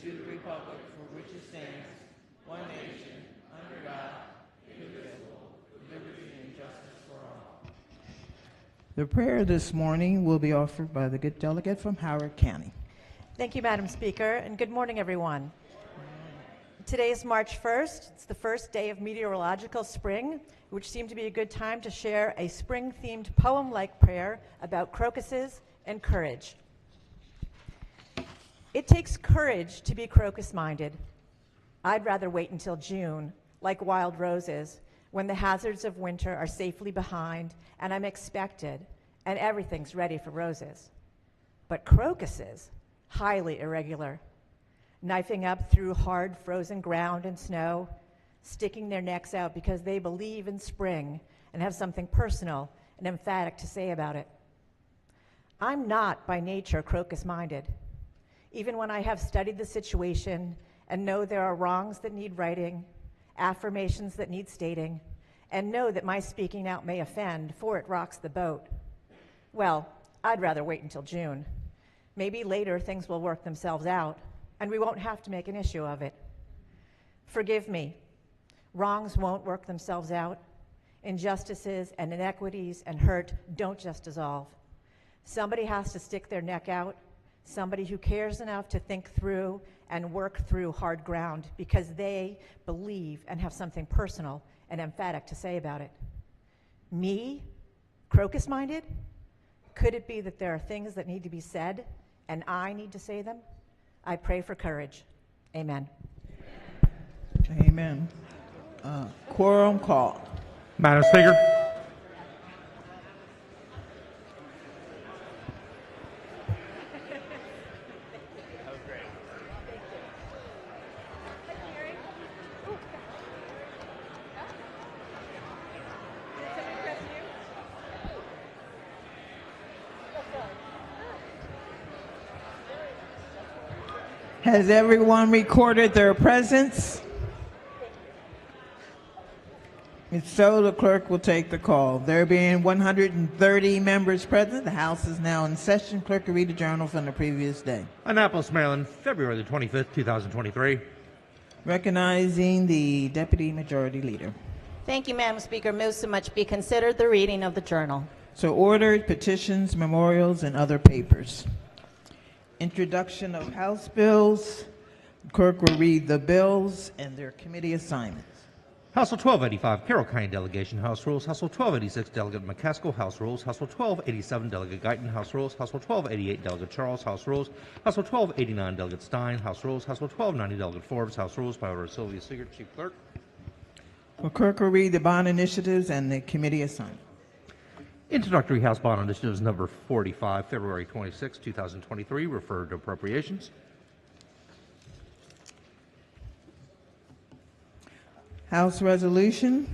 to the republic for which it stands, one nation, under God, indivisible, with liberty and justice for all. The prayer this morning will be offered by the good delegate from Howard County. Thank you, Madam Speaker, and good morning, everyone. Today is March 1st. It's the first day of meteorological spring, which seemed to be a good time to share a spring-themed poem-like prayer about crocuses and courage. It takes courage to be crocus-minded. I'd rather wait until June, like wild roses, when the hazards of winter are safely behind and I'm expected and everything's ready for roses. But crocuses, highly irregular, knifing up through hard frozen ground and snow, sticking their necks out because they believe in spring and have something personal and emphatic to say about it. I'm not by nature crocus-minded, even when I have studied the situation and know there are wrongs that need righting, affirmations that need stating, and know that my speaking out may offend, for it rocks the boat. Well, I'd rather wait until June. Maybe later things will work themselves out, and we won't have to make an issue of it. Forgive me. Wrongs won't work themselves out. Injustices and inequities and hurt don't just dissolve. Somebody has to stick their neck out, somebody who cares enough to think through and work through hard ground because they believe and have something personal and emphatic to say about it. Me, crocus-minded? Could it be that there are things that need to be said and I need to say them? I pray for courage. Amen. Amen. Quorum called. Madam Speaker. Has everyone recorded their presence? If so, the clerk will take the call. There being 130 members present, the House is now in session. Clerk will read the journal from the previous day. Annapolis, Maryland, February the 25th, 2023. Recognizing the Deputy Majority Leader. Thank you, Madam Speaker. Move so much be considered the reading of the journal. So ordered, petitions, memorials, and other papers. Introduction of House bills. The clerk will read the bills and their committee assignments. House Bill 1285, Carroll County Delegation, House Rules. House Bill 1286, Delegate McCaskill, House Rules. House Bill 1287, Delegate Guyton, House Rules. House Bill 1288, Delegate Charles, House Rules. House Bill 1289, Delegate Stein, House Rules. House Bill 1290, Delegate Forbes, House Rules. By order of Sylvia Sigurd, Chief Clerk. The clerk will read the bond initiatives and the committee assignment. Introductory House Bond Initiatives number 45, February 26, 2023, referred to appropriations. House resolution.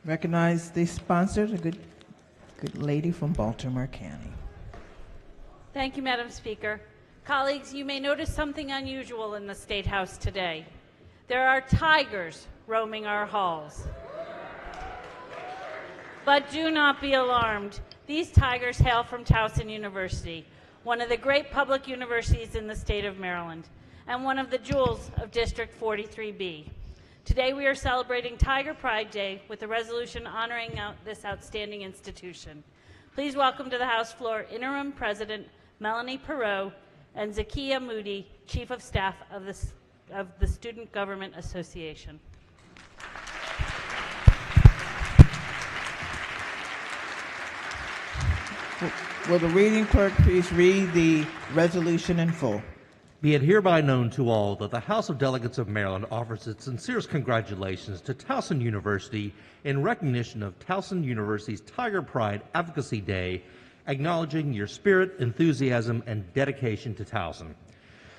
Recognize the sponsor, the good lady from Baltimore County. Thank you, Madam Speaker. Colleagues, you may notice something unusual in the State House today. There are tigers roaming our halls. But do not be alarmed. These tigers hail from Towson University, one of the great public universities in the state of Maryland, and one of the jewels of District 43B. Today we are celebrating Tiger Pride Day with a resolution honoring this outstanding institution. Please welcome to the House floor Interim President Melanie Perot and Zakiya Moody, Chief of Staff of the Student Government Association. Will the reading clerk please read the resolution in full? Be it hereby known to all that the House of Delegates of Maryland offers its sincerest congratulations to Towson University in recognition of Towson University's Tiger Pride Advocacy Day, acknowledging your spirit, enthusiasm, and dedication to Towson.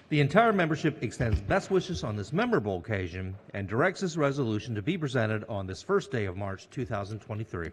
The entire membership extends best wishes on this memorable occasion and directs this resolution to be presented on this first day of March 2023.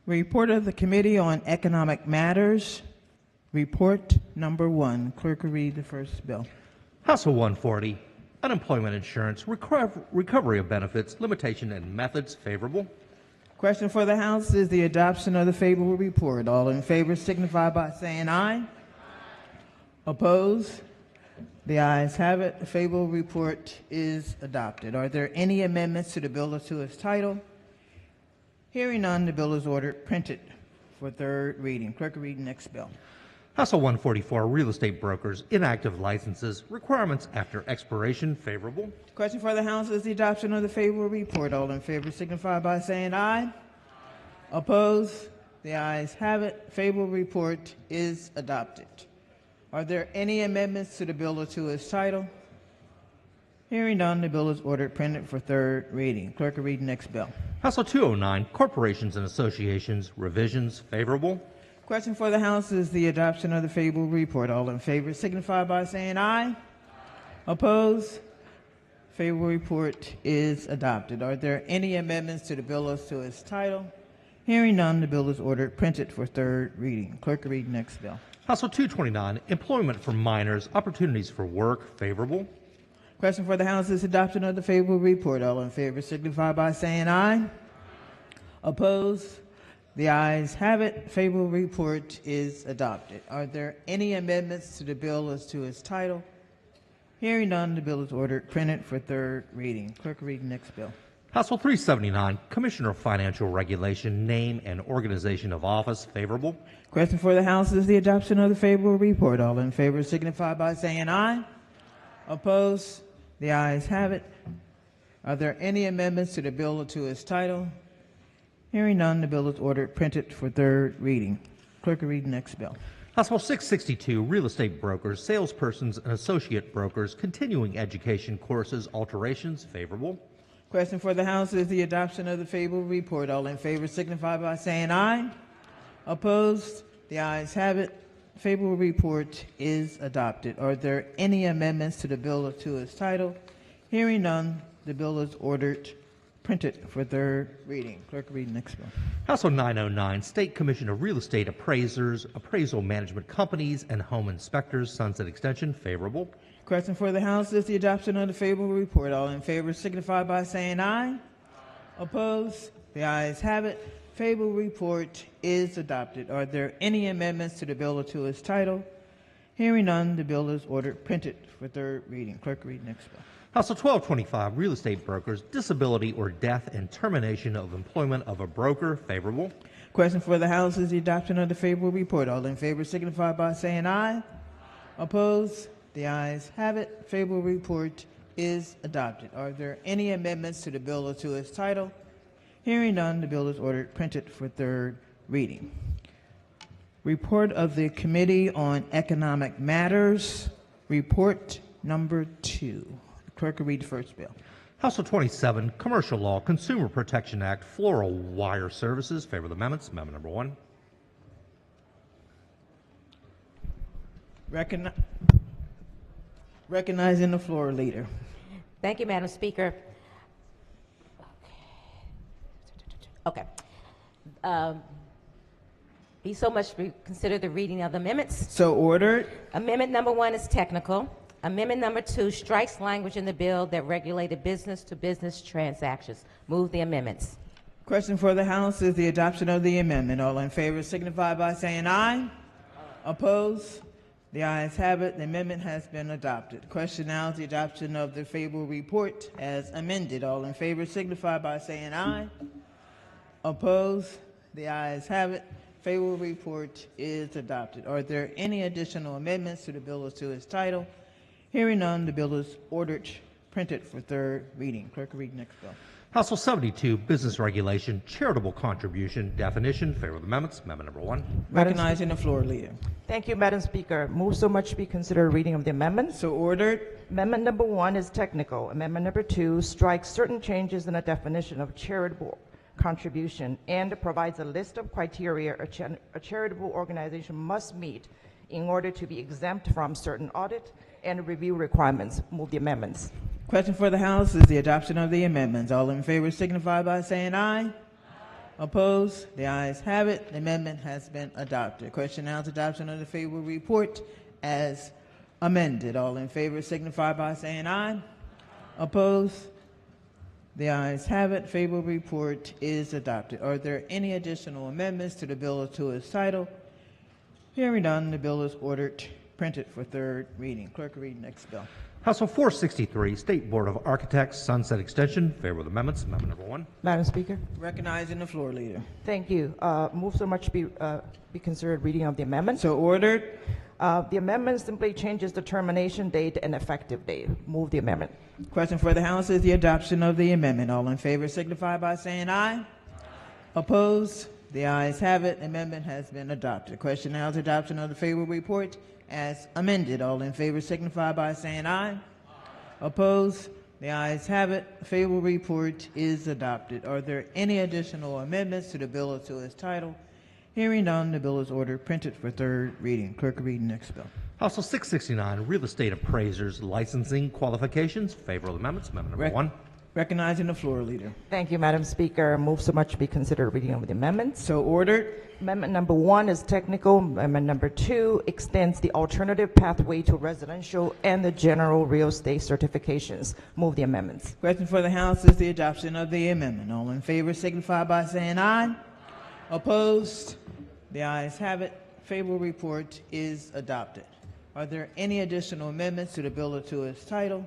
Report of the Committee on Economic Matters. Report number 1. Clerk will read the first bill. House Bill 140, Unemployment Insurance, Recovery of Benefits, Limitation and Methods, favorable. Question for the House is the adoption of the favorable report. All in favor signify by saying aye. Opposed? The ayes have it. The favorable report is adopted. Are there any amendments to the bill or to its title? Hearing none, the bill is ordered printed for third reading. Clerk will read the next bill. House Bill 144, Real Estate Brokers, Inactive Licenses, Requirements After Expiration, favorable. Question for the House is the adoption of the favorable report. All in favor signify by saying aye. Opposed? The ayes have it. Favorable report is adopted. Are there any amendments to the bill or to its title? Hearing none, the bill is ordered printed for third reading. Clerk will read the next bill. House Bill 209, Corporations and Associations, Revisions, favorable. Question for the House is the adoption of the favorable report. All in favor signify by saying aye. Opposed? Favorable report is adopted. Are there any amendments to the bill or to its title? Hearing none, the bill is ordered printed for third reading. Clerk will read the next bill. House Bill 229, Employment for Minors, Opportunities for Work, favorable. Question for the House is adoption of the favorable report. All in favor signify by saying aye. Opposed? The ayes have it. Favorable report is adopted. Are there any amendments to the bill as to its title? Hearing none, the bill is ordered printed for third reading. Clerk will read the next bill. House Bill 379, Commissioner of Financial Regulation, Name and Organization of Office, favorable. Question for the House is the adoption of the favorable report. All in favor signify by saying aye. Opposed? The ayes have it. Are there any amendments to the bill or to its title? Hearing none, the bill is ordered printed for third reading. Clerk will read the next bill. House Bill 662, Real Estate Brokers, Salespersons and Associate Brokers, Continuing Education Courses, Alterations, favorable. Question for the House is the adoption of the favorable report. All in favor signify by saying aye. Opposed? The ayes have it. Favorable report is adopted. Are there any amendments to the bill or to its title? Hearing none, the bill is ordered printed for third reading. Clerk will read the next bill. House Bill 909, State Commission of Real Estate Appraisers, Appraisal Management Companies, and Home Inspectors, Sunset Extension, favorable. Question for the House is the adoption of the favorable report. All in favor signify by saying aye. Opposed? The ayes have it. Favorable report is adopted. Are there any amendments to the bill or to its title? Hearing none, the bill is ordered printed for third reading. Clerk will read the next bill. House Bill 1225, Real Estate Brokers, Disability or Death and Termination of Employment of a Broker, favorable. Question for the House is the adoption of the favorable report. All in favor signify by saying aye. Opposed? The ayes have it. Favorable report is adopted. Are there any amendments to the bill or to its title? Hearing none, the bill is ordered printed for third reading. Report of the Committee on Economic Matters, report number 2. The clerk will read the first bill. House Bill 27, Commercial Law, Consumer Protection Act, Floral Wire Services, favorable amendments. Amendment number 1. Recognizing the floor leader. Thank you, Madam Speaker. Okay. Be so much consider the reading of the amendments. So ordered. Amendment number 1 is technical. Amendment number 2 strikes language in the bill that regulated business-to-business transactions. Move the amendments. Question for the House is the adoption of the amendment. All in favor signify by saying aye. Opposed? The ayes have it. The amendment has been adopted. The question now is the adoption of the favorable report as amended. All in favor signify by saying aye. Opposed? The ayes have it. Favorable report is adopted. Are there any additional amendments to the bill or to its title? Hearing none, the bill is ordered printed for third reading. Clerk will read the next bill. House Bill 72, Business Regulation, Charitable Contribution, Definition, favorable amendments. Amendment number 1. Recognizing the floor leader. Thank you, Madam Speaker. Move so much be considered reading of the amendments. So ordered. Amendment number 1 is technical. Amendment number 2 strikes certain changes in the definition of charitable contribution and provides a list of criteria a charitable organization must meet in order to be exempt from certain audit and review requirements. Move the amendments. Question for the House is the adoption of the amendments. All in favor signify by saying aye. Opposed? The ayes have it. The amendment has been adopted. Question now is adoption of the favorable report as amended. All in favor signify by saying aye. Opposed? The ayes have it. Favorable report is adopted. Are there any additional amendments to the bill or to its title? Hearing none, the bill is ordered printed for third reading. Clerk, read next bill. House Bill 463, State Board of Architects, Sunset Extension. Favorable amendments. Amendment number 1. Madam Speaker. Recognizing the floor leader. Thank you. Move so much be considered reading of the amendment. So ordered. The amendment simply changes the termination date and effective date. Move the amendment. Question for the House is the adoption of the amendment. All in favor signify by saying aye. Opposed? The ayes have it. Amendment has been adopted. Question now is adoption of the favorable report as amended. All in favor signify by saying aye. Opposed? The ayes have it. Favorable report is adopted. Are there any additional amendments to the bill or to its title? Hearing none, the bill is ordered printed for third reading. Clerk, read the next bill. House Bill 669, Real Estate Appraisers Licensing Qualifications. Favorable amendments. Amendment number 1. Recognizing the floor leader. Thank you, Madam Speaker. Move so much be considered reading of the amendments. So ordered. Amendment number 1 is technical. Amendment number 2 extends the alternative pathway to residential and the general real estate certifications. Move the amendments. Question for the House is the adoption of the amendment. All in favor signify by saying aye. Opposed? The ayes have it. Favorable report is adopted. Are there any additional amendments to the bill or to its title?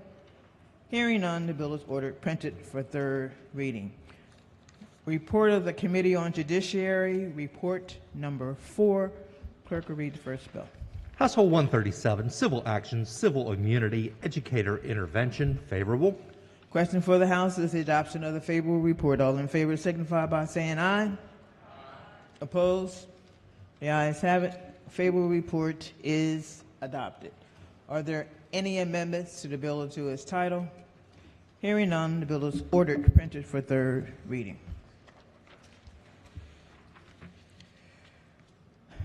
Hearing none, the bill is ordered printed for third reading. Report of the Committee on Judiciary, report number 4. Clerk will read the first bill. House Bill 137, Civil Actions, Civil Immunity, Educator Intervention. Favorable. Question for the House is the adoption of the favorable report. All in favor signify by saying aye. Opposed? The ayes have it. Favorable report is adopted. Are there any amendments to the bill or to its title? Hearing none, the bill is ordered printed for third reading.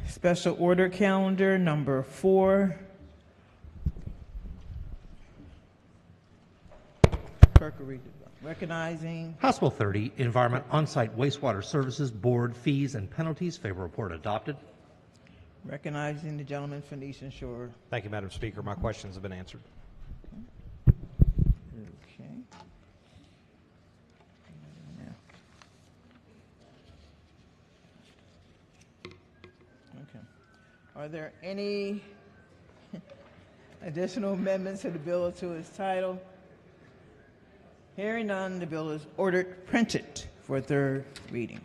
Special order calendar number 4. Clerk will read the bill. Recognizing House Bill 30, Environment On-Site Wastewater Services Board Fees and Penalties. Favorable report adopted. Recognizing the gentleman from the Eastern Shore. Thank you, Madam Speaker. My questions have been answered. Okay. Okay. Are there any additional amendments to the bill or to its title? Hearing none, the bill is ordered printed for third reading.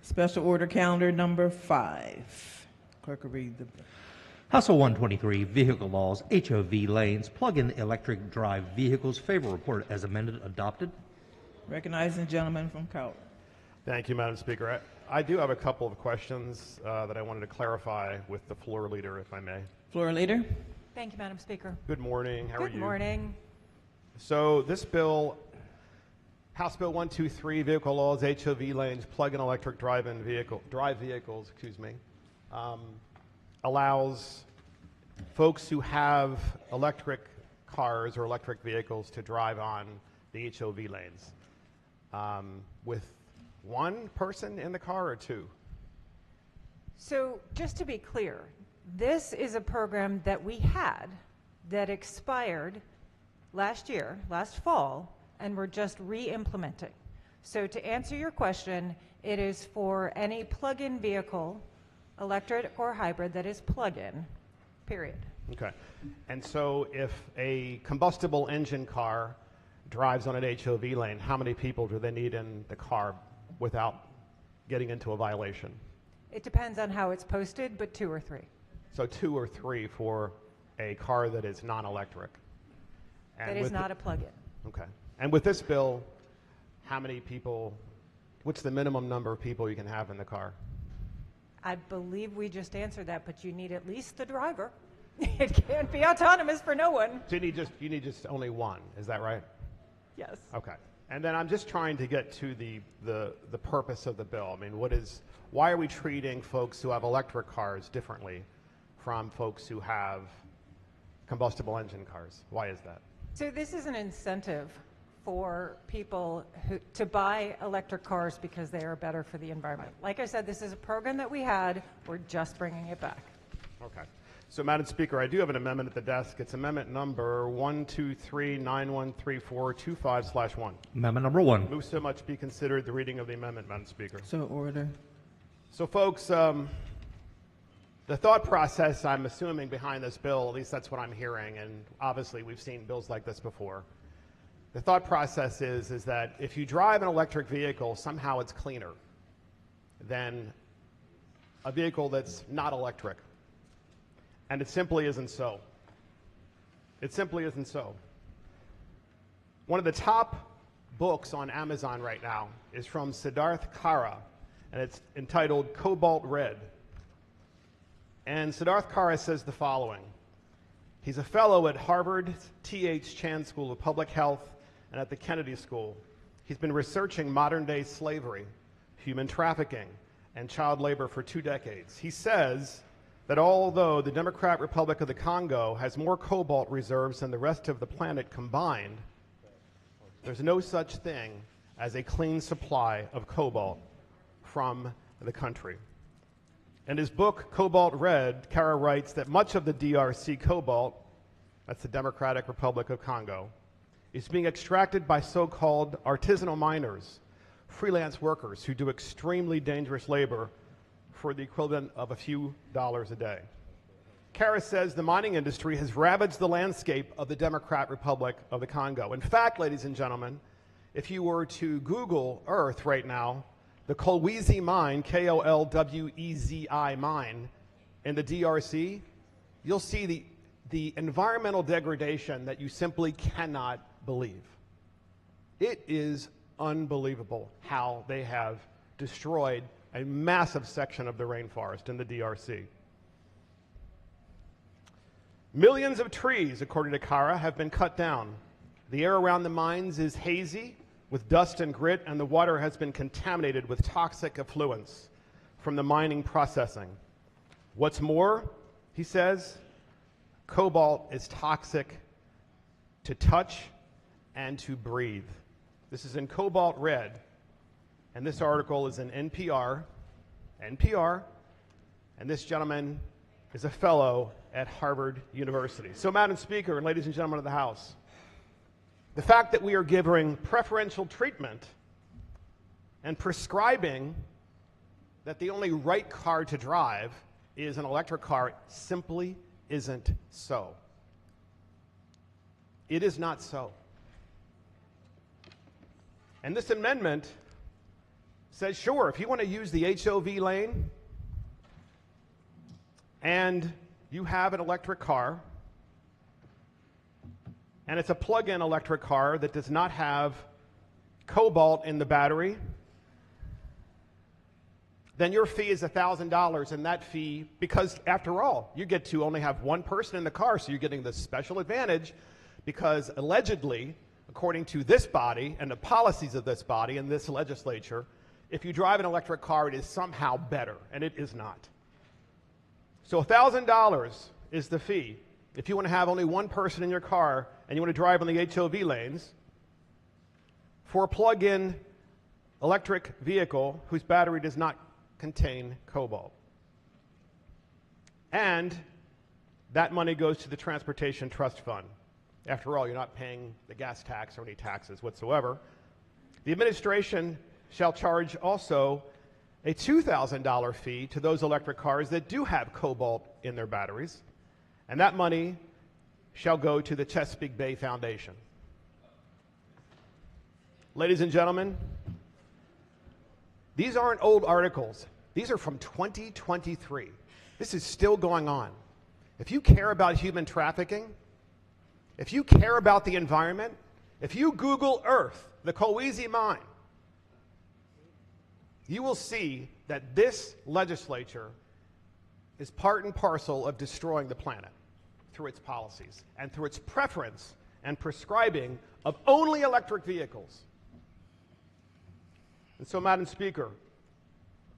Special order calendar number 5. Clerk will read the bill. House Bill 123, Vehicle Laws, HOV Lanes, Plug-in Electric Drive Vehicles. Favorable report as amended, adopted. Recognizing the gentleman from CARROLL. Thank you, Madam Speaker. I do have a couple of questions that I wanted to clarify with the floor leader, if I may. Floor leader. Thank you, Madam Speaker. Good morning. How are you? Good morning. So this bill, House Bill 123, Vehicle Laws, HOV Lanes, Plug-in Electric Drive Vehicles, allows folks who have electric cars or electric vehicles to drive on the HOV lanes with one person in the car or two? So just to be clear, this is a program that we had that expired last year, last fall, and we're just re-implementing. So to answer your question, it is for any plug-in vehicle, electric or hybrid, that is plug-in, period. Okay. And so if a combustible engine car drives on an HOV lane, how many people do they need in the car without getting into a violation? It depends on how it's posted, but 2 or 3. So 2 or 3 for a car that is non-electric. That is not a plug-in. Okay. And with this bill, how many people, what's the minimum number of people you can have in the car? I believe we just answered that, but you need at least the driver. It can't be autonomous for no one. So you need just only one, is that right? Yes. Okay. And then I'm just trying to get to the purpose of the bill. I mean, why are we treating folks who have electric cars differently from folks who have combustible engine cars? Why is that? So this is an incentive for people to buy electric cars because they are better for the environment. Like I said, this is a program that we had. We're just bringing it back. Okay. So, Madam Speaker, I do have an amendment at the desk. It's amendment number 123913425/1. Amendment number 1. Move so much be considered the reading of the amendment, Madam Speaker. So order. So, folks, the thought process I'm assuming behind this bill, at least that's what I'm hearing, and obviously we've seen bills like this before. The thought process is that if you drive an electric vehicle, somehow it's cleaner than a vehicle that's not electric. And it simply isn't so. It simply isn't so. One of the top books on Amazon right now is from Siddharth Kara, and it's entitled Cobalt Red. And Siddharth Kara says the following. He's a fellow at Harvard T.H. Chan School of Public Health and at the Kennedy School. He's been researching modern-day slavery, human trafficking, and child labor for 2 decades. He says that although the Democratic Republic of the Congo has more cobalt reserves than the rest of the planet combined, there's no such thing as a clean supply of cobalt from the country. In his book, Cobalt Red, Kara writes that much of the DRC cobalt, that's the Democratic Republic of Congo, is being extracted by so-called artisanal miners, freelance workers who do extremely dangerous labor for the equivalent of a few dollars a day. Kara says the mining industry has ravaged the landscape of the Democratic Republic of the Congo. In fact, ladies and gentlemen, if you were to Google Earth right now, the Kolwezi mine, K-O-L-W-E-Z-I mine, in the DRC, you'll see the environmental degradation that you simply cannot believe. It is unbelievable how they have destroyed a massive section of the rainforest in the DRC. Millions of trees, according to Kara, have been cut down. The air around the mines is hazy with dust and grit, and the water has been contaminated with toxic effluents from the mining processing. What's more, he says, cobalt is toxic to touch and to breathe. This is in Cobalt Red, and this article is in NPR, and this gentleman is a fellow at Harvard University. So, Madam Speaker and ladies and gentlemen of the House, the fact that we are giving preferential treatment and prescribing that the only right car to drive is an electric car simply isn't so. It is not so. And this amendment says, sure, if you want to use the HOV lane and you have an electric car, and it's a plug-in electric car that does not have cobalt in the battery, then your fee is $1,000, and that fee, because after all, you get to only have one person in the car, so you're getting this special advantage because allegedly, according to this body and the policies of this body and this legislature, if you drive an electric car, it is somehow better, and it is not. So $1,000 is the fee if you want to have only one person in your car and you want to drive on the HOV lanes for a plug-in electric vehicle whose battery does not contain cobalt. And that money goes to the Transportation Trust Fund. After all, you're not paying the gas tax or any taxes whatsoever. The administration shall charge also a $2,000 fee to those electric cars that do have cobalt in their batteries, and that money shall go to the Chesapeake Bay Foundation. Ladies and gentlemen, these aren't old articles. These are from 2023. This is still going on. If you care about human trafficking, if you care about the environment, if you Google Earth, the Kolwezi mine, you will see that this legislature is part and parcel of destroying the planet through its policies and through its preference and prescribing of only electric vehicles. And so, Madam Speaker,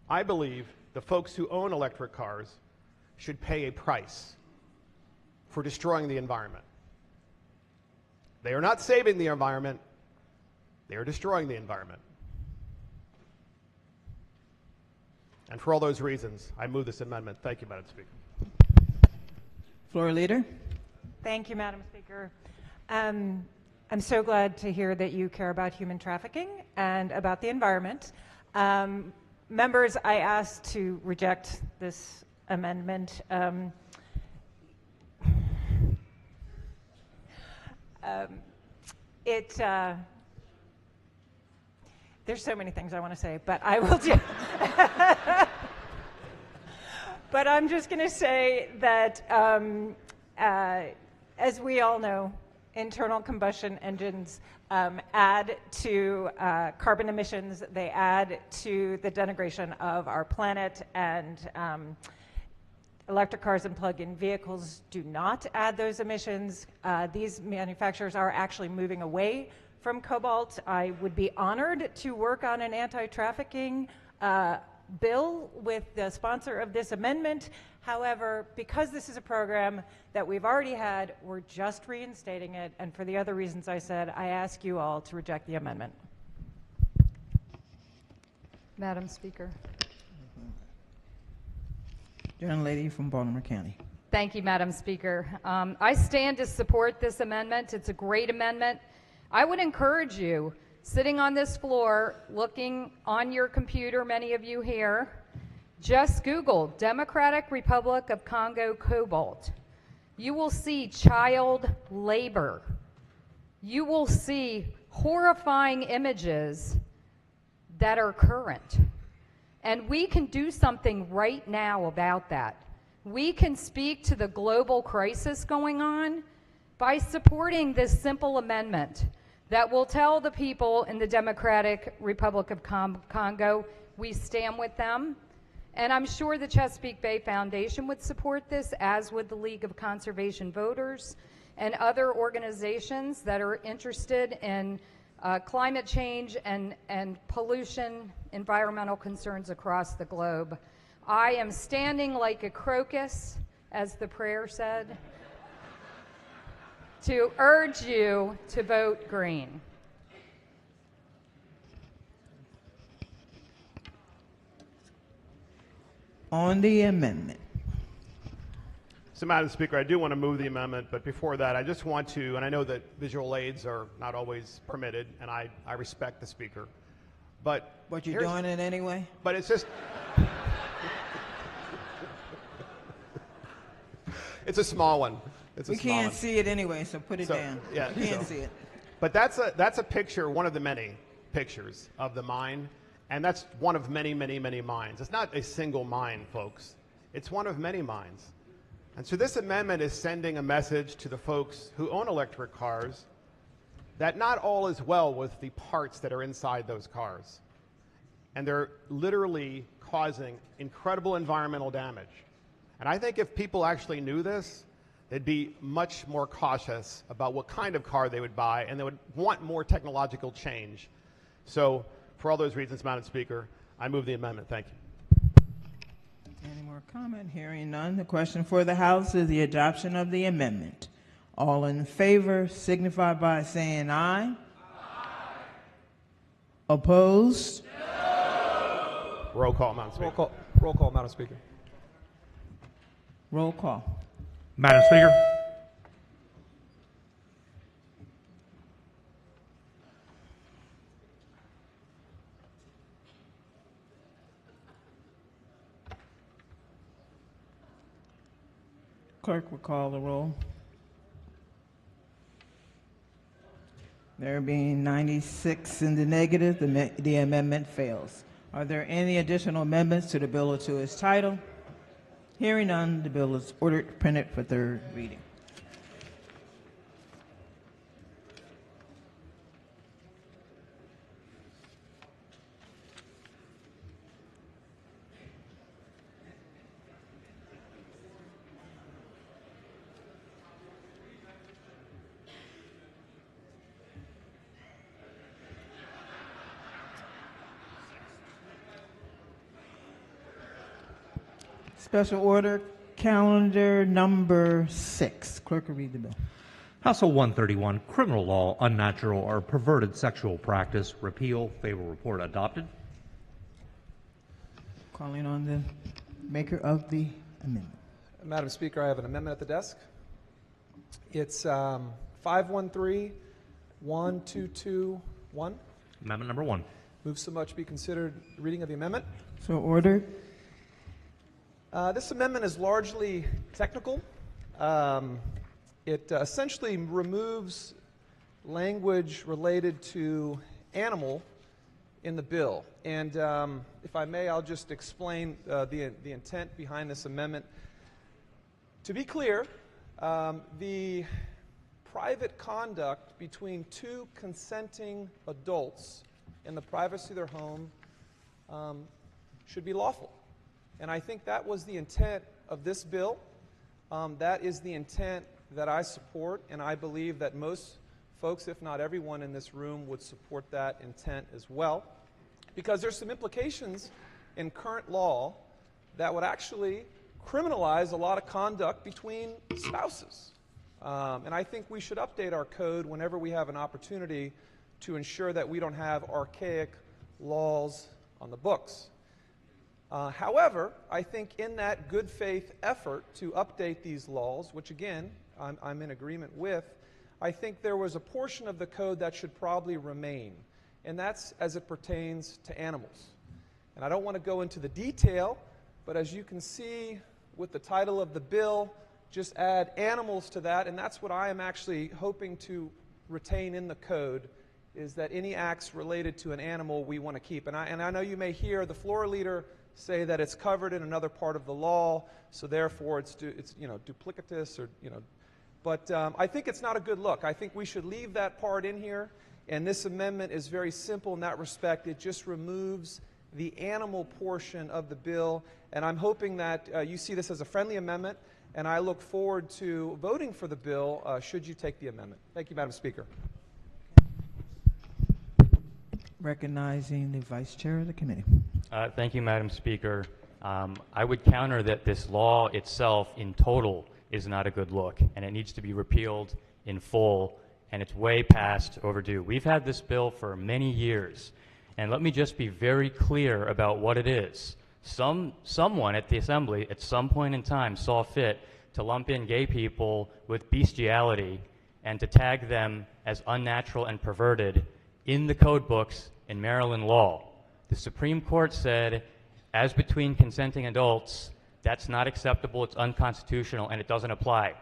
I believe the folks who own electric cars should pay a price for destroying the environment. They are not saving the environment. They are destroying the environment. And for all those reasons, I move this amendment. Thank you, Madam Speaker. Floor Leader. Thank you, Madam Speaker. I'm so glad to hear that you care about human trafficking and about the environment. Members, I asked to reject this amendment. There's so many things I want to say, but I will do. But I'm just going to say that, as we all know, internal combustion engines add to carbon emissions. They add to the denigration of our planet, and electric cars and plug-in vehicles do not add those emissions. These manufacturers are actually moving away from cobalt. I would be honored to work on an anti-trafficking bill with the sponsor of this amendment. However, because this is a program that we've already had, we're just reinstating it, and for the other reasons I said, I ask you all to reject the amendment. Madam Speaker. Gentlelady from Baltimore County. Thank you, Madam Speaker. I stand to support this amendment. It's a great amendment. I would encourage you, sitting on this floor, looking on your computer, many of you here, just Google Democratic Republic of Congo cobalt. You will see child labor. You will see horrifying images that are current. And we can do something right now about that. We can speak to the global crisis going on by supporting this simple amendment that will tell the people in the Democratic Republic of Congo we stand with them. And I'm sure the Chesapeake Bay Foundation would support this, as would the League of Conservation Voters and other organizations that are interested in climate change and pollution, environmental concerns across the globe. I am standing like a crocus, as the prayer said, to urge you to vote green. On the amendment. So, Madam Speaker, I do want to move the amendment, but before that, I just want to, and I know that visual aids are not always permitted, and I respect the Speaker, but you're doing it anyway? But it's just, it's a small one. We can't see it anyway, so put it down. Yeah, we can't see it. But that's a picture, one of the many pictures of the mine, and that's one of many, many, many mines. It's not a single mine, folks. It's one of many mines. And so this amendment is sending a message to the folks who own electric cars that not all is well with the parts that are inside those cars. And they're literally causing incredible environmental damage. And I think if people actually knew this, they'd be much more cautious about what kind of car they would buy, and they would want more technological change. So for all those reasons, Madam Speaker, I move the amendment. Thank you. Any more comment? Hearing none. The question for the House is the adoption of the amendment. All in favor signify by saying aye. Aye. Opposed? No. Roll call, Madam Speaker. Roll call, Madam Speaker. Roll call. Madam Speaker. Clerk will call the roll. There being 96 in the negative, the amendment fails. Are there any additional amendments to the bill or to its title? Hearing none, the bill is ordered printed for third reading. Special order calendar number 6. Clerk will read the bill. House Bill 131, criminal law, unnatural or perverted sexual practice, repeal, favorable report adopted. Calling on the maker of the amendment. Madam Speaker, I have an amendment at the desk. It's 513-1221. Amendment number 1. Move so much be considered reading of the amendment. So ordered. This amendment is largely technical. It essentially removes language related to animal in the bill. And if I may, I'll just explain the intent behind this amendment. To be clear, the private conduct between two consenting adults in the privacy of their home should be lawful. And I think that was the intent of this bill. That is the intent that I support, and I believe that most folks, if not everyone in this room, would support that intent as well. Because there's some implications in current law that would actually criminalize a lot of conduct between spouses. And I think we should update our code whenever we have an opportunity to ensure that we don't have archaic laws on the books. However, I think in that good faith effort to update these laws, which again, I'm in agreement with, I think there was a portion of the code that should probably remain, and that's as it pertains to animals. And I don't want to go into the detail, but as you can see with the title of the bill, just add animals to that, and that's what I am actually hoping to retain in the code, is that any acts related to an animal we want to keep. And I know you may hear the floor leader say that it's covered in another part of the law, so therefore it's duplicitous, or but I think it's not a good look. I think we should leave that part in here, and this amendment is very simple in that respect. It just removes the animal portion of the bill, and I'm hoping that you see this as a friendly amendment, and I look forward to voting for the bill should you take the amendment. Thank you, Madam Speaker. Recognizing the Vice Chair of the committee. Thank you, Madam Speaker. I would counter that this law itself in total is not a good look, and it needs to be repealed in full, and it's way past overdue. We've had this bill for many years, and let me just be very clear about what it is. Someone at the Assembly at some point in time saw fit to lump in gay people with bestiality and to tag them as unnatural and perverted in the code books in Maryland law. The Supreme Court said, as between consenting adults, that's not acceptable, it's unconstitutional, and it doesn't apply.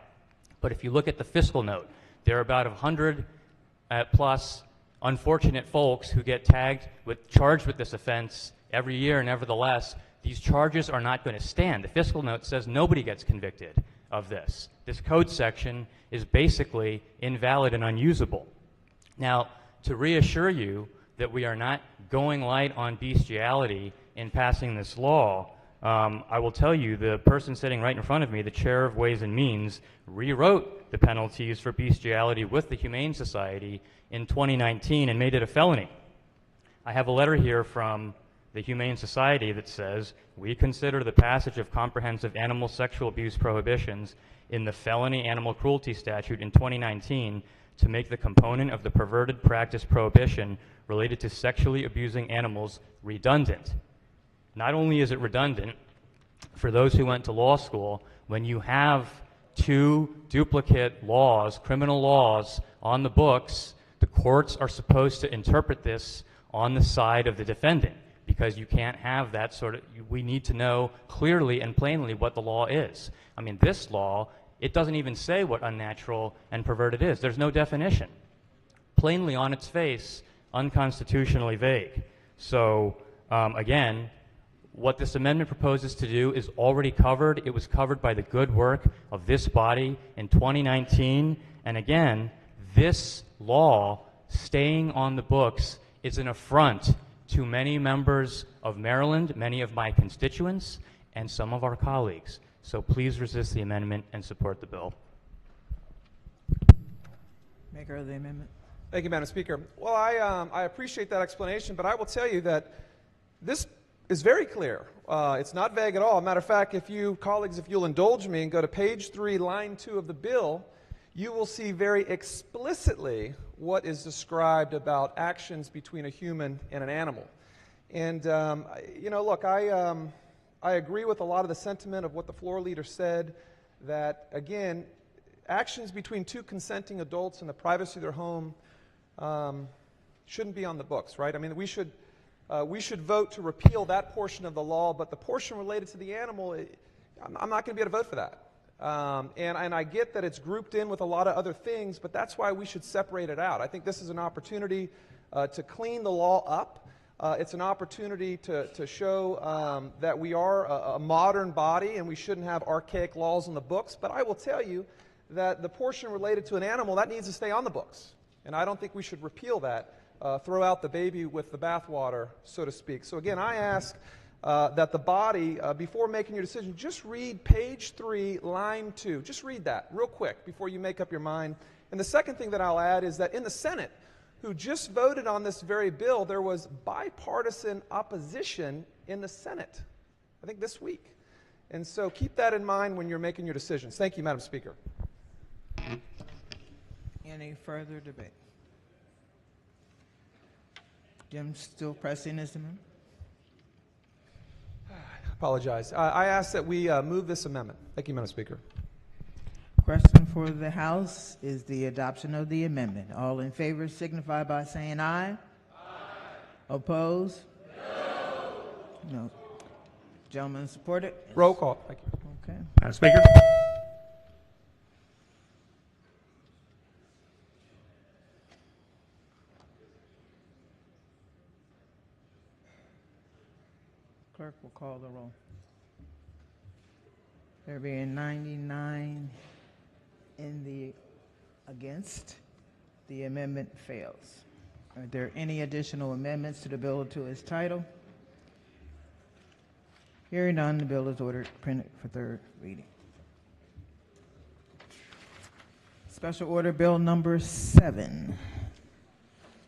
But if you look at the fiscal note, there are about 100 plus unfortunate folks who get charged with this offense every year. Nevertheless, these charges are not going to stand. The fiscal note says nobody gets convicted of this. This code section is basically invalid and unusable. Now, to reassure you that we are not going light on bestiality in passing this law, I will tell you the person sitting right in front of me, the Chair of Ways and Means, rewrote the penalties for bestiality with the Humane Society in 2019 and made it a felony. I have a letter here from the Humane Society that says, we consider the passage of comprehensive animal sexual abuse prohibitions in the felony animal cruelty statute in 2019 to make the component of the perverted practice prohibition related to sexually abusing animals redundant. Not only is it redundant, for those who went to law school, when you have two duplicate laws, criminal laws, on the books, the courts are supposed to interpret this on the side of the defendant, because you can't have that sort of, we need to know clearly and plainly what the law is. I mean, this law, it doesn't even say what unnatural and perverted is. There's no definition. Plainly on its face, unconstitutionally vague. So, again, what this amendment proposes to do is already covered. It was covered by the good work of this body in 2019. And again, this law staying on the books is an affront to many members of Maryland, many of my constituents, and some of our colleagues. So please resist the amendment and support the bill. Maker of the amendment. Thank you, Madam Speaker. Well, I appreciate that explanation, but I will tell you that this is very clear. It's not vague at all. Matter of fact, if you, colleagues, if you'll indulge me and go to page 3, line 2 of the bill, you will see very explicitly what is described about actions between a human and an animal. And, look, I agree with a lot of the sentiment of what the floor leader said, that, again, actions between two consenting adults in the privacy of their home shouldn't be on the books, right? I mean, we should vote to repeal that portion of the law, but the portion related to the animal, I'm not going to be able to vote for that. And I get that it's grouped in with a lot of other things, but that's why we should separate it out. I think this is an opportunity to clean the law up. It's an opportunity to show that we are a modern body and we shouldn't have archaic laws on the books. But I will tell you that the portion related to an animal, that needs to stay on the books. And I don't think we should repeal that, throw out the baby with the bathwater, so to speak. So again, I ask that the body, before making your decision, just read page 3, line 2. Just read that real quick before you make up your mind. And the second thing that I'll add is that in the Senate, who just voted on this very bill, there was bipartisan opposition in the Senate, I think this week. And so keep that in mind when you're making your decisions. Thank you, Madam Speaker. Any further debate? Jim still pressing his amendment? Apologize. I ask that we move this amendment. Thank you, Madam Speaker. Question for the House is the adoption of the amendment. All in favor signify by saying aye. Aye. Oppose? No. No. Gentlemen, support it? Roll call. Thank you. Okay. Madam Speaker. Clerk will call the roll. There being 99 in the against, the amendment fails. Are there any additional amendments to the bill to its title? Hearing none, the bill is ordered printed for third reading. Special Order Bill number 7.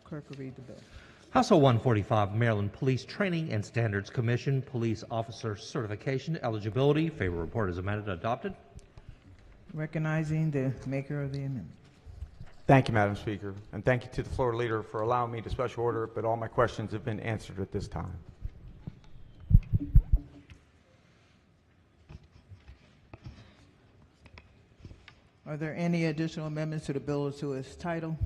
Clerk will read the bill. House Bill 145, Maryland Police Training and Standards Commission, Police Officer Certification Eligibility. Favor report is amended and adopted. Recognizing the maker of the amendment. Thank you, Madam Speaker, and thank you to the floor leader for allowing me to special order, but all my questions have been answered at this time. Are there any additional amendments to the bill or to its title?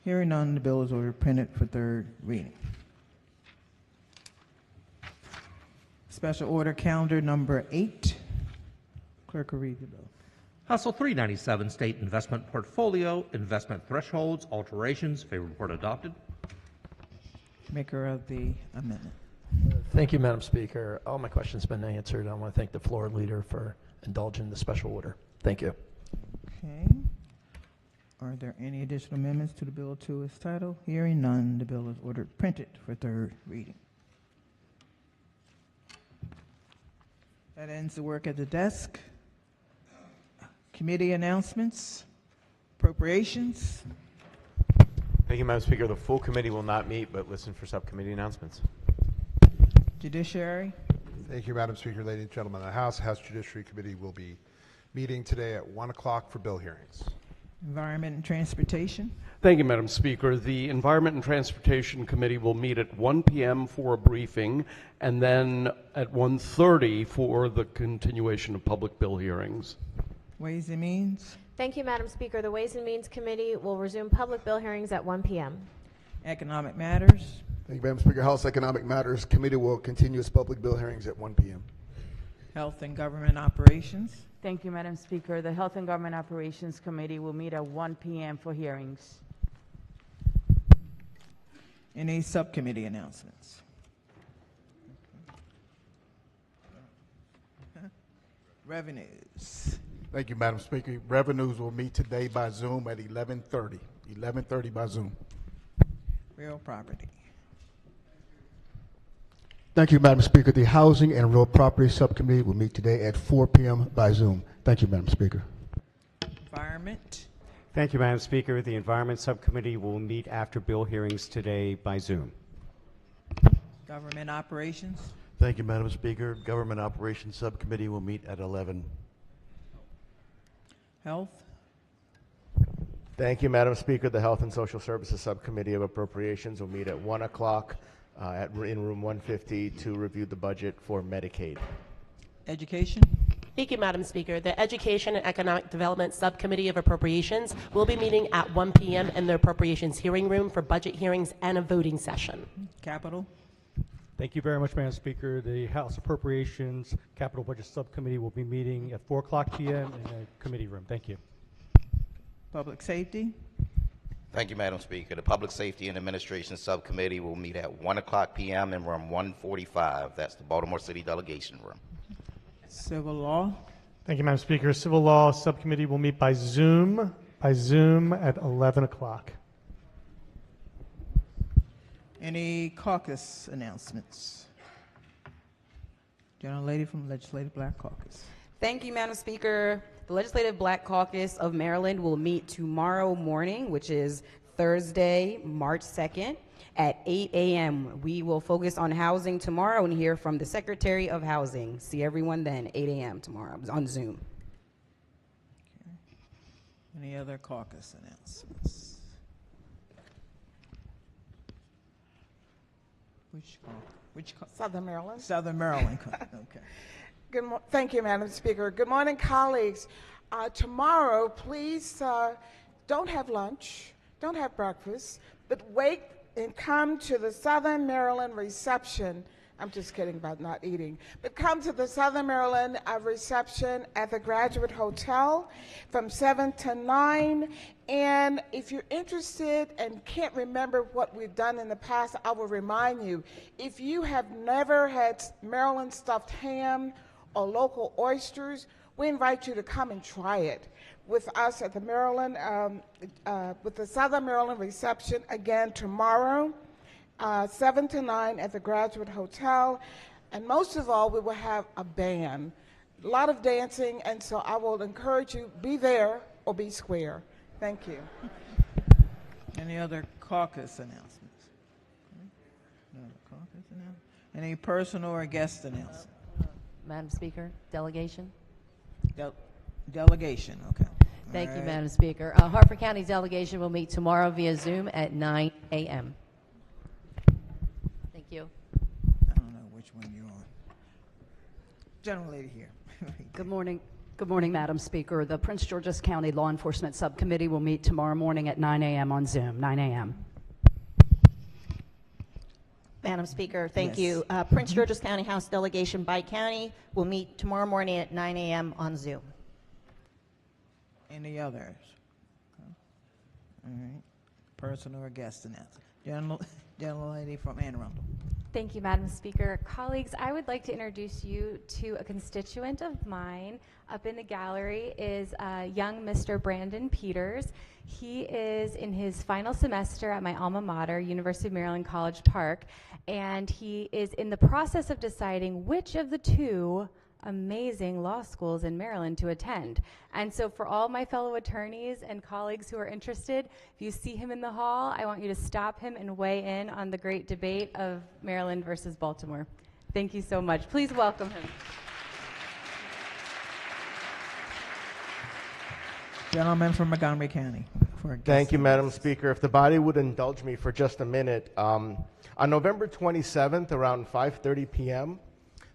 Hearing none, the bill is ordered printed for third reading. Special Order Calendar number 8. Clerk will read the bill. House Bill 397, State Investment Portfolio, Investment Thresholds, Alterations. Favor report adopted. Maker of the amendment. Thank you, Madam Speaker. All my questions have been answered. I want to thank the floor leader for indulging the special order. Thank you. Okay. Are there any additional amendments to the bill to its title? Hearing none, the bill is ordered printed for third reading. That ends the work at the desk. Committee announcements, appropriations. Thank you, Madam Speaker. The full committee will not meet, but listen for subcommittee announcements. Judiciary. Thank you, Madam Speaker. Ladies and gentlemen, the House Judiciary Committee will be meeting today at 1 o'clock for bill hearings. Environment and Transportation. Thank you, Madam Speaker. The Environment and Transportation Committee will meet at 1 p.m. for a briefing, and then at 1:30 for the continuation of public bill hearings. Ways and Means. Thank you, Madam Speaker. The Ways and Means Committee will resume public bill hearings at 1 p.m. Economic Matters. Thank you, Madam Speaker. House Economic Matters Committee will continue its public bill hearings at 1 p.m. Health and Government Operations. Thank you, Madam Speaker. The Health and Government Operations Committee will meet at 1 p.m. for hearings. Any subcommittee announcements? Revenues. Thank you, Madam Speaker. Revenues will meet today by Zoom at 11:30. 11:30 by Zoom. Real Property. Thank you, Madam Speaker. The Housing and Real Property Subcommittee will meet today at 4 p.m. by Zoom. Thank you, Madam Speaker. Environment. Thank you, Madam Speaker. The Environment Subcommittee will meet after bill hearings today by Zoom. Government Operations. Thank you, Madam Speaker. Government Operations Subcommittee will meet at 11. Health. Thank you, Madam Speaker. The Health and Social Services Subcommittee of Appropriations will meet at 1 o'clock in room 150 to review the budget for Medicaid. Education. Thank you, Madam Speaker. The Education and Economic Development Subcommittee of Appropriations will be meeting at 1 p.m. in the Appropriations hearing room for budget hearings and a voting session. Capital. Thank you very much, Madam Speaker. The House Appropriations Capital Budget Subcommittee will be meeting at 4 o'clock p.m. in the committee room. Thank you. Public Safety. Thank you, Madam Speaker. The Public Safety and Administration Subcommittee will meet at 1 o'clock p.m. in room 145. That's the Baltimore City Delegation Room. Civil Law. Thank you, Madam Speaker. Civil Law Subcommittee will meet by Zoom at 11 o'clock. Any caucus announcements? Gentlelady from the Legislative Black Caucus. Thank you, Madam Speaker. The Legislative Black Caucus of Maryland will meet tomorrow morning, which is Thursday, March 2nd, at 8 a.m. We will focus on housing tomorrow and hear from the Secretary of Housing. See everyone then, 8 a.m. tomorrow on Zoom. Okay. Any other caucus announcements? Which caucus? Southern Maryland. Southern Maryland. Okay. Thank you, Madam Speaker. Good morning, colleagues. Tomorrow, please don't have lunch, don't have breakfast, but wait and come to the Southern Maryland reception. I'm just kidding about not eating, but come to the Southern Maryland reception at the Graduate Hotel from 7 to 9. And if you're interested and can't remember what we've done in the past, I will remind you, if you have never had Maryland stuffed ham or local oysters, we invite you to come and try it with us at the Maryland, with the Southern Maryland reception again tomorrow, 7 to 9 at the Graduate Hotel. And most of all, we will have a band, a lot of dancing, and so I will encourage you, be there or be square. Thank you. Any other caucus announcements? No other caucus announcements? Any personal or guest announcements? Madam Speaker, delegation. Delegation, okay. Thank All you, right. Madam Speaker. Harford County delegation will meet tomorrow via Zoom at 9 a.m. Thank you. I don't know which one you're on. Gentlelady here. Good morning. Good morning, Madam Speaker. The Prince George's County Law Enforcement Subcommittee will meet tomorrow morning at 9 a.m. on Zoom, 9 a.m. Madam Speaker, thank Yes. you. Prince George's County House Delegation by County will meet tomorrow morning at 9 a.m. on Zoom. Any others? All right. Personal or guest announcement? Gentlelady from Anne Arundel. Thank you, Madam Speaker. Colleagues, I would like to introduce you to a constituent of mine. Up in the gallery is young Mr. Brandon Peters. He is in his final semester at my alma mater, University of Maryland College Park, and he is in the process of deciding which of the two amazing law schools in Maryland to attend. And so for all my fellow attorneys and colleagues who are interested, if you see him in the hall, I want you to stop him and weigh in on the great debate of Maryland versus Baltimore. Thank you so much. Please welcome him. Gentleman from Montgomery County. Thank you, Madam Speaker. If the body would indulge me for just a minute, on November 27th, around 5:30 p.m.,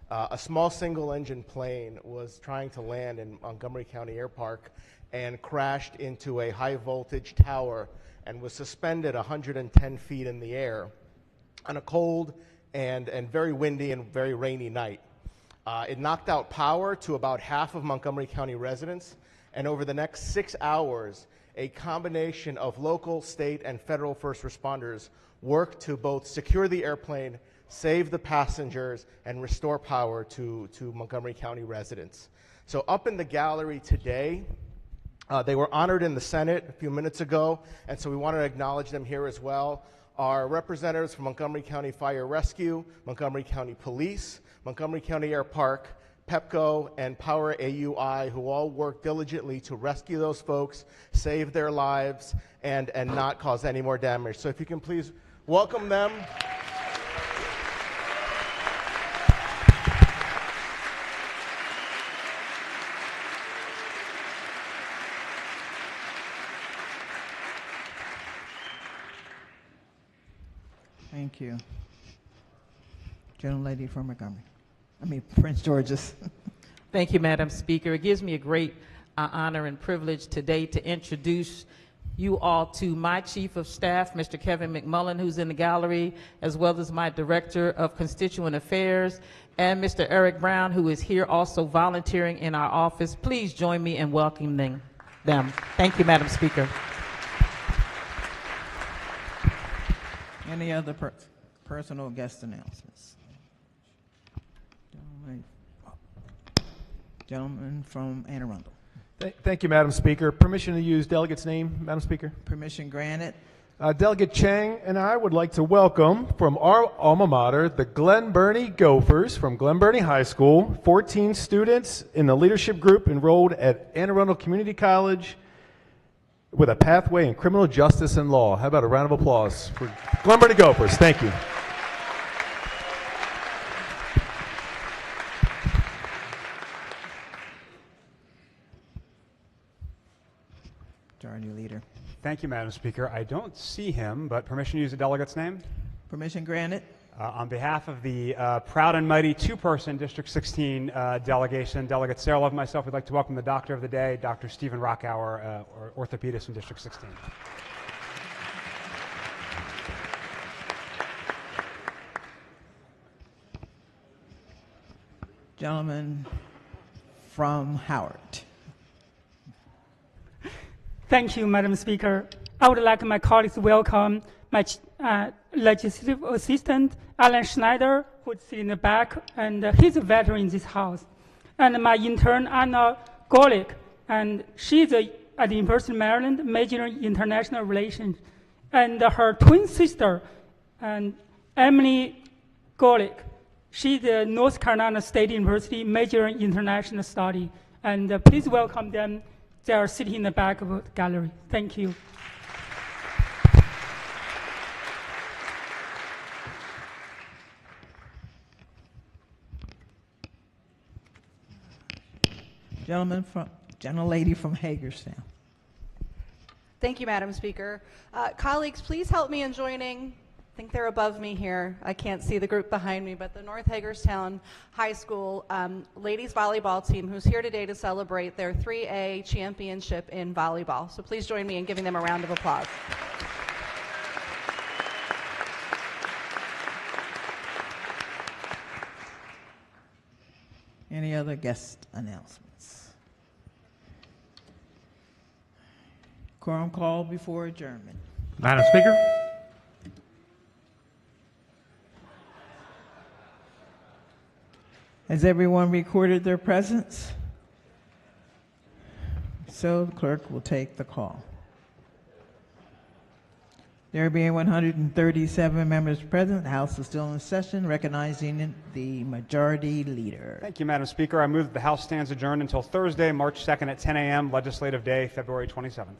a small single-engine plane was trying to land in Montgomery County Air Park and crashed into a high-voltage tower and was suspended 110 feet in the air on a cold and very windy and very rainy night. It knocked out power to about half of Montgomery County residents, and over the next 6 hours, a combination of local, state, and federal first responders worked to both secure the airplane, save the passengers, and restore power to Montgomery County residents. So up in the gallery today, they were honored in the Senate a few minutes ago, and so we want to acknowledge them here as well. Our representatives from Montgomery County Fire Rescue, Montgomery County Police, Montgomery County Air Park, PEPCO, and Power AUI, who all worked diligently to rescue those folks, save their lives, and not cause any more damage. So if you can please welcome them. Thank you. Gentlelady from Montgomery. Prince George's. Thank you, Madam Speaker. It gives me a great honor and privilege today to introduce you all to my Chief of Staff, Mr. Kevin McMullen, who's in the gallery, as well as my Director of Constituent Affairs, and Mr. Eric Brown, who is here also volunteering in our office. Please join me in welcoming them. Thank you, Madam Speaker. Any other personal guest announcements? Gentleman from Anne Arundel. Thank you, Madam Speaker. Permission to use delegate's name, Madam Speaker? Permission granted. Delegate Chang and I would like to welcome from our alma mater, the Glen Burnie Gophers from Glen Burnie High School, 14 students in the leadership group enrolled at Anne Arundel Community College with a pathway in criminal justice and law. How about a round of applause for Glen Burnie Gophers? Thank you. Majority Leader. Thank you, Madam Speaker. I don't see him, but permission to use the delegate's name? Permission granted. On behalf of the proud and mighty two-person District 16 delegation, Delegate Sarah Love and myself, we'd like to welcome the Doctor of the Day, Dr. Stephen Rockauer, orthopedist from District 16. Gentleman from Howard. Thank you, Madam Speaker. I would like my colleagues to welcome my legislative assistant, Alan Schneider, who's sitting in the back, and he's a veteran in this house. And my intern, Anna Golick, and she's at the University of Maryland, majoring in international relations. And her twin sister, and Emily Golick, she's at North Carolina State University, majoring in international study. And please welcome them. They are sitting in the back of the gallery. Thank you. Gentlelady from Hagerstown. Thank you, Madam Speaker. Colleagues, please help me in joining. I think they're above me here. I can't see the group behind me, but the North Hagerstown High School ladies volleyball team who's here today to celebrate their 3A championship in volleyball. So please join me in giving them a round of applause. Any other guest announcements? Quorum call before adjournment. Madam Speaker. Has everyone recorded their presence? So the clerk will take the call. There being 137 members present, the House is still in session, recognizing the Majority Leader. Thank you, Madam Speaker. I move that the House stands adjourned until Thursday, March 2nd at 10 a.m., Legislative Day, February 27th.